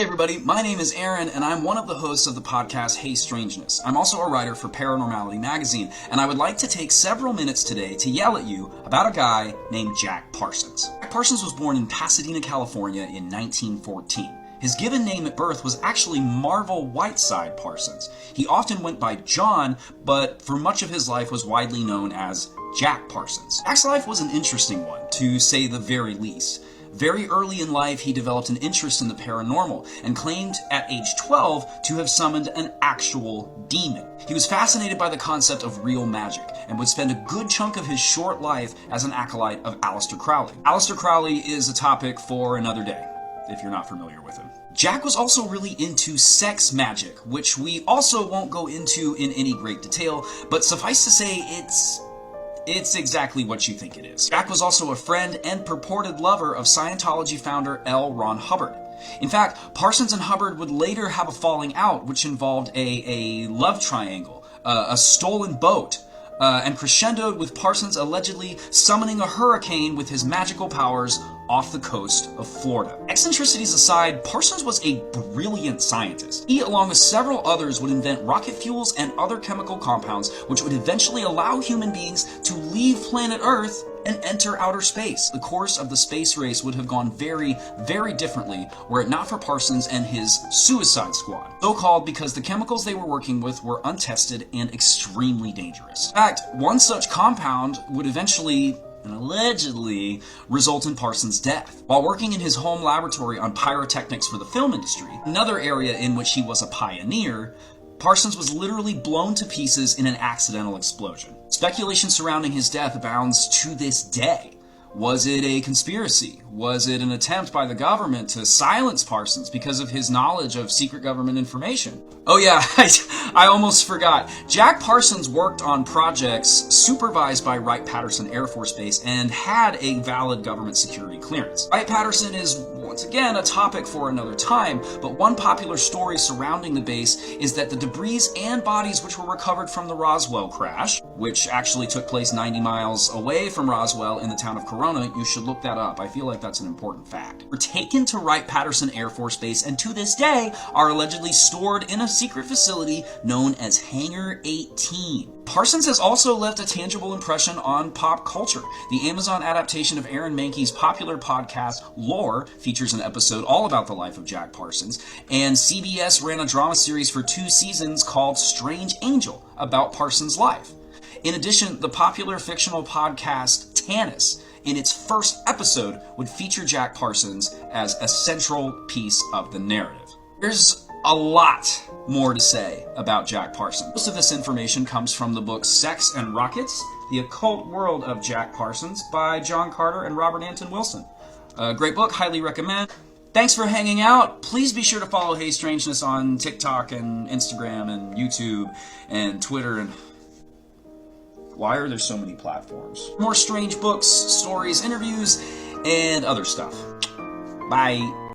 Hey everybody, my name is Aaron, and I'm one of the hosts of the podcast Hey Strangeness. I'm also a writer for Paranormality magazine, and I would like to take several minutes today to yell at you about a guy named Jack Parsons. Jack Parsons was born in Pasadena, California in 1914. His given name at birth was actually Marvel Whiteside Parsons. He often went by John, but for much of his life was widely known as Jack Parsons. Jack's life was an interesting one, to say the very least. Very early in life, he developed an interest in the paranormal and claimed at age 12 to have summoned an actual demon. He was fascinated by the concept of real magic and would spend a good chunk of his short life as an acolyte of Aleister Crowley. Aleister Crowley is a topic for another day, if you're not familiar with him. Jack was also really into sex magic, which we also won't go into in any great detail, but suffice to say, it's exactly what you think it is. Jack was also a friend and purported lover of Scientology founder L. Ron Hubbard. In fact, Parsons and Hubbard would later have a falling out, which involved a love triangle, a stolen boat, and crescendoed with Parsons allegedly summoning a hurricane with his magical powers off the coast of Florida. Eccentricities aside, Parsons was a brilliant scientist. He, along with several others, would invent rocket fuels and other chemical compounds which would eventually allow human beings to leave planet Earth and enter outer space. The course of the space race would have gone very, very differently were it not for Parsons and his Suicide Squad. So called because the chemicals they were working with were untested and extremely dangerous. In fact, one such compound would eventually and allegedly result in Parsons' death. While working in his home laboratory on pyrotechnics for the film industry, another area in which he was a pioneer, Parsons was literally blown to pieces in an accidental explosion. Speculation surrounding his death abounds to this day. Was it a conspiracy? Was it an attempt by the government to silence Parsons because of his knowledge of secret government information? Oh yeah, I almost forgot. Jack Parsons worked on projects supervised by Wright Patterson Air Force Base and had a valid government security clearance. Wright Patterson is, once again, a topic for another time, but one popular story surrounding the base is that the debris and bodies which were recovered from the Roswell crash, which actually took place 90 miles away from Roswell in the town of Corona, you should look that up. I feel like that's an important fact, were taken to Wright Patterson Air Force Base and to this day are allegedly stored in a secret facility known as Hangar 18. Parsons has also left a tangible impression on pop culture. The Amazon adaptation of Aaron Mahnke's popular podcast Lore features an episode all about the life of Jack Parsons, and CBS ran a drama series for 2 seasons called Strange Angel about Parsons' life. In addition, the popular fictional podcast Tanis, in its first episode, would feature Jack Parsons as a central piece of the narrative. There's a lot more to say about Jack Parsons. Most of this information comes from the book Sex and Rockets, The Occult World of Jack Parsons by John Carter and Robert Anton Wilson. A great book, highly recommend. Thanks for hanging out. Please be sure to follow Hey Strangeness on TikTok and Instagram and YouTube and Twitter and... Why are there so many platforms? More strange books, stories, interviews, and other stuff. Bye.